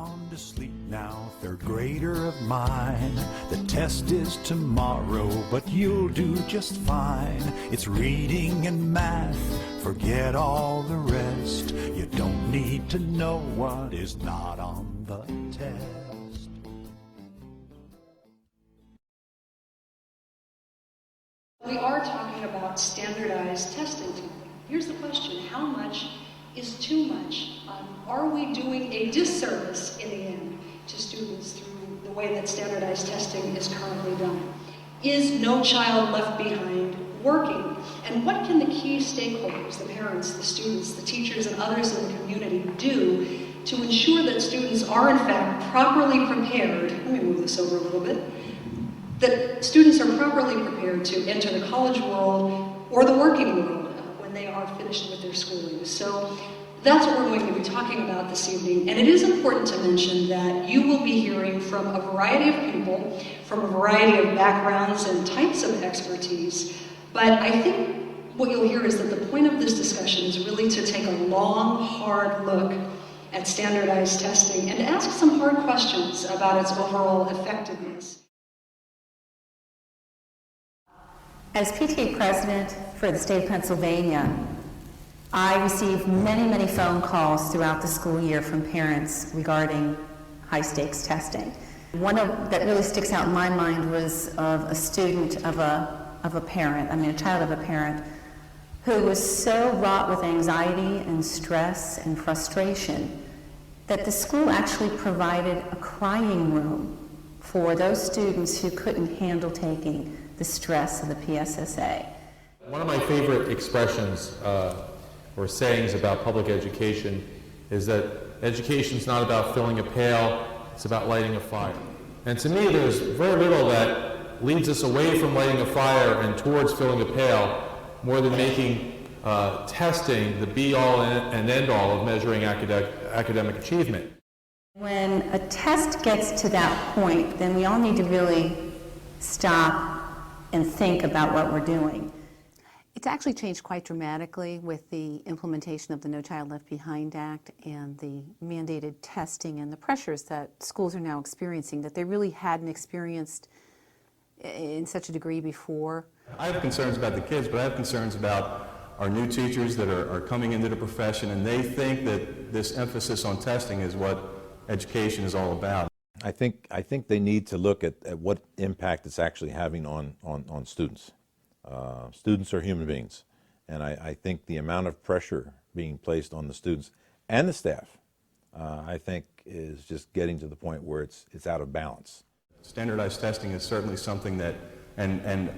gone to sleep now, third grader of mine. The test is tomorrow, but you'll do just fine. It's reading and math, forget all the rest. You don't need to know what is not on the test. We are talking about standardized testing. Here's the question: how much is too much? Are we doing a disservice in the end to students through the way that standardized testing is currently done? Is No Child Left Behind working? And what can the key stakeholders, the parents, the students, the teachers, and others in the community do to ensure that students are in fact properly prepared? Let me move this over a little bit. That students are properly prepared to enter the college world or the working world when they are finished with their schooling. So that's what we're going to be talking about this evening. And it is important to mention that you will be hearing from a variety of people, from a variety of backgrounds and types of expertise. But I think what you'll hear is that the point of this discussion is really to take a long, hard look at standardized testing and to ask some hard questions about its overall effectiveness. As PTA president for the state of Pennsylvania, I received many, many phone calls throughout the school year from parents regarding high-stakes testing. One that really sticks out in my mind was of a student of a parent, a child of a parent, who was so wrought with anxiety and stress and frustration that the school actually provided a crying room for those students who couldn't handle taking the stress of the PSSA. One of my favorite expressions or sayings about public education is that education is not about filling a pail, it's about lighting a fire. And to me, there's very little that leads us away from lighting a fire and towards filling a pail more than making testing the be-all and end-all of measuring academic achievement. When a test gets to that point, then we all need to really stop and think about what we're doing. It's actually changed quite dramatically with the implementation of the No Child Left Behind Act and the mandated testing and the pressures that schools are now experiencing that they really hadn't experienced in such a degree before. I have concerns about the kids, but I have concerns about our new teachers that are coming into the profession, and they think that this emphasis on testing is what education is all about. I think they need to look at what impact it's actually having on students. Students are human beings, and I think the amount of pressure being placed on the students and the staff, I think, is just getting to the point where it's out of balance. Standardized testing is certainly something that, and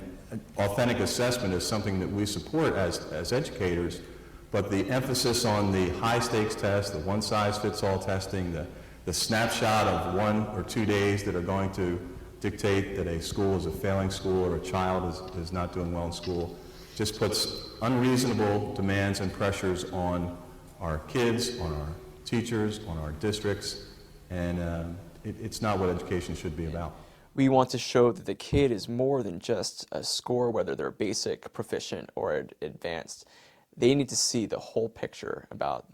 authentic assessment is something that we support as educators, but the emphasis on the high-stakes test, the one-size-fits-all testing, the snapshot of 1 or 2 days that are going to dictate that a school is a failing school or a child is not doing well in school just puts unreasonable demands and pressures on our kids, on our teachers, on our districts, and it's not what education should be about. We want to show that the kid is more than just a score, whether they're basic, proficient, or advanced. They need to see the whole picture about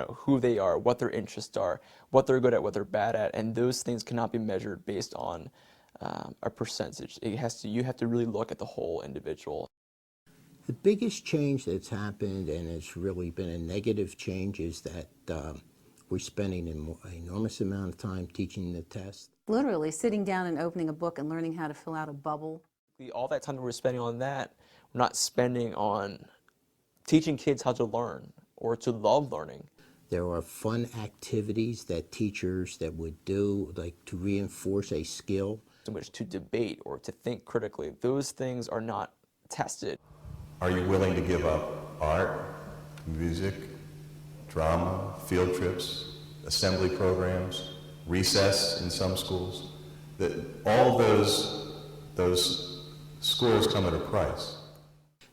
who they are, what their interests are, what they're good at, what they're bad at, and those things cannot be measured based on a percentage. You have to really look at the whole individual. The biggest change that's happened, and it's really been a negative change, is that we're spending an enormous amount of time teaching the test. Literally sitting down and opening a book and learning how to fill out a bubble. All that time that we're spending on that, we're not spending on teaching kids how to learn or to love learning. There are fun activities that teachers that would do, like to reinforce a skill. In which to debate or to think critically, those things are not tested. Are you willing to give up art, music, drama, field trips, assembly programs, recess in some schools? All of those scores come at a price.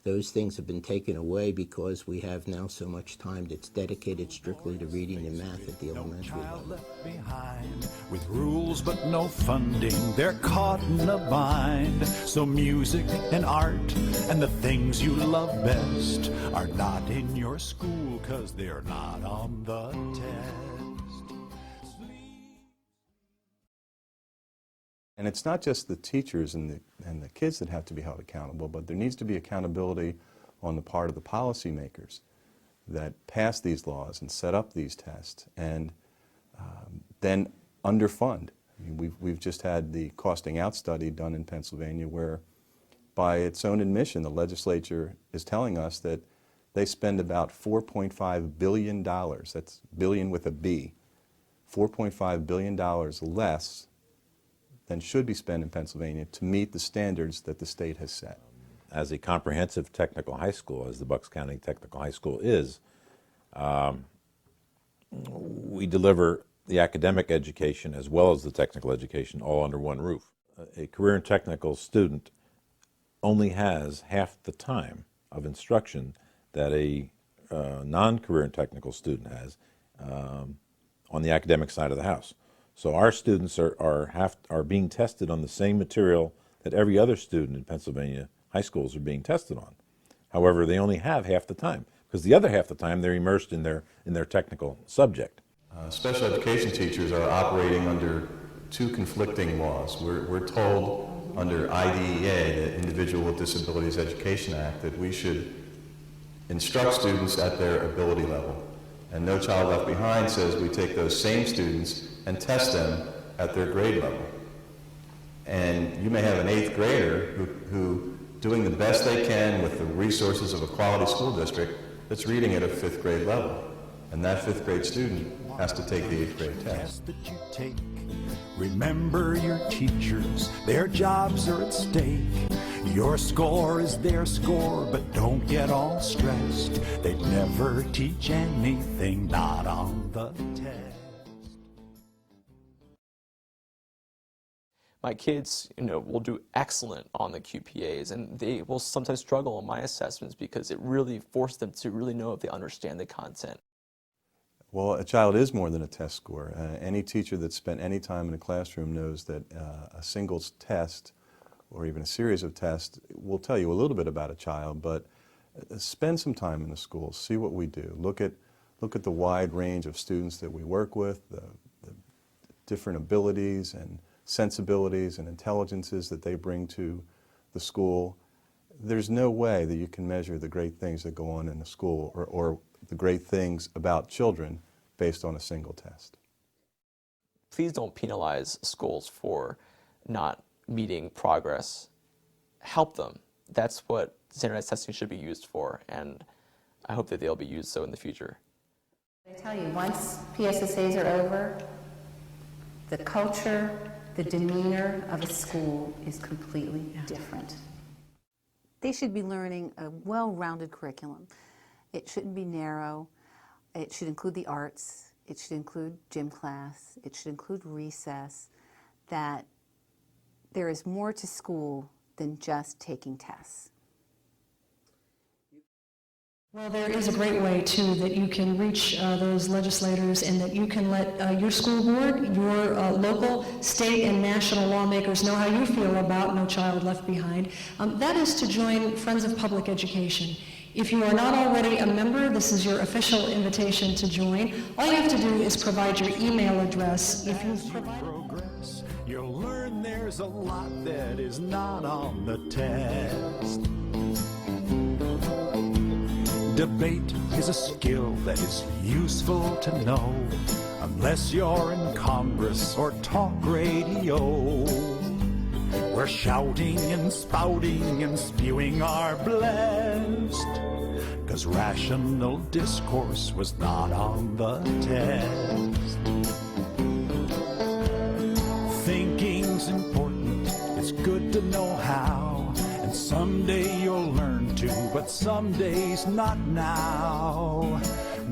Those things have been taken away because we have now so much time that's dedicated strictly to reading and math at the elementary level. Left behind, with rules but no funding, they're caught in a bind. So music and art and the things you love best are not in your school 'cause they're not on the test. And it's not just the teachers and the kids that have to be held accountable, but there needs to be accountability on the part of the policymakers that pass these laws and set up these tests and then underfund. I mean, we've just had the costing out study done in Pennsylvania where, by its own admission, the legislature is telling us that they spend about $4.5 billion, that's billion with a B, $4.5 billion less than should be spent in Pennsylvania to meet the standards that the state has set. As a comprehensive technical high school, as the Bucks County Technical High School is, we deliver the academic education as well as the technical education all under one roof. A career and technical student only has half the time of instruction that a non-career and technical student has on the academic side of the house. So our students are being tested on the same material that every other student in Pennsylvania high schools are being tested on. However, they only have half the time, because the other half the time they're immersed in their technical subject. Special education teachers are operating under two conflicting laws. We're told under IDEA, the Individual with Disabilities Education Act, that we should instruct students at their ability level. And No Child Left Behind says we take those same students and test them at their grade level. And you may have an 8th grader who doing the best they can with the resources of a quality school district that's reading at a 5th grade level. And that 5th grade student has to take the 8th grade test. That you take. Remember your teachers, their jobs are at stake. Your score is their score, but don't get all stressed. They'd never teach anything not on the test. My kids, will do excellent on the QPAs, and they will sometimes struggle on my assessments because it really forced them to really know if they understand the content. Well, a child is more than a test score. Any teacher that's spent any time in a classroom knows that a single test or even a series of tests will tell you a little bit about a child, but spend some time in the schools, see what we do. Look at the wide range of students that we work with, the different abilities and sensibilities and intelligences that they bring to the school. There's no way that you can measure the great things that go on in the school or the great things about children based on a single test. Please don't penalize schools for not meeting progress. Help them. That's what standardized testing should be used for, and I hope that they'll be used so in the future. I tell you, once PSSAs are over, the culture, the demeanor of a school is completely different. They should be learning a well-rounded curriculum. It shouldn't be narrow. It should include the arts. It should include gym class. It should include recess. That there is more to school than just taking tests. Well, there is a great way, too, that you can reach those legislators and that you can let your school board, your local, state, and national lawmakers know how you feel about No Child Left Behind. That is to join Friends of Public Education. If you are not already a member, this is your official invitation to join. All you have to do is provide your email address. If you progress, you'll learn there's a lot that is not on the test. Debate is a skill that is useful to know, unless you're in Congress or talk radio. Where shouting and spouting and spewing are blessed, 'cause rational discourse was not on the test. Thinking's important, it's good to know how, and someday you'll learn to, but some days not now.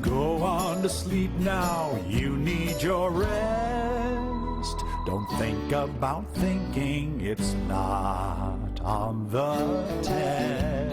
Go on to sleep now, you need your rest. Don't think about thinking, it's not on the test.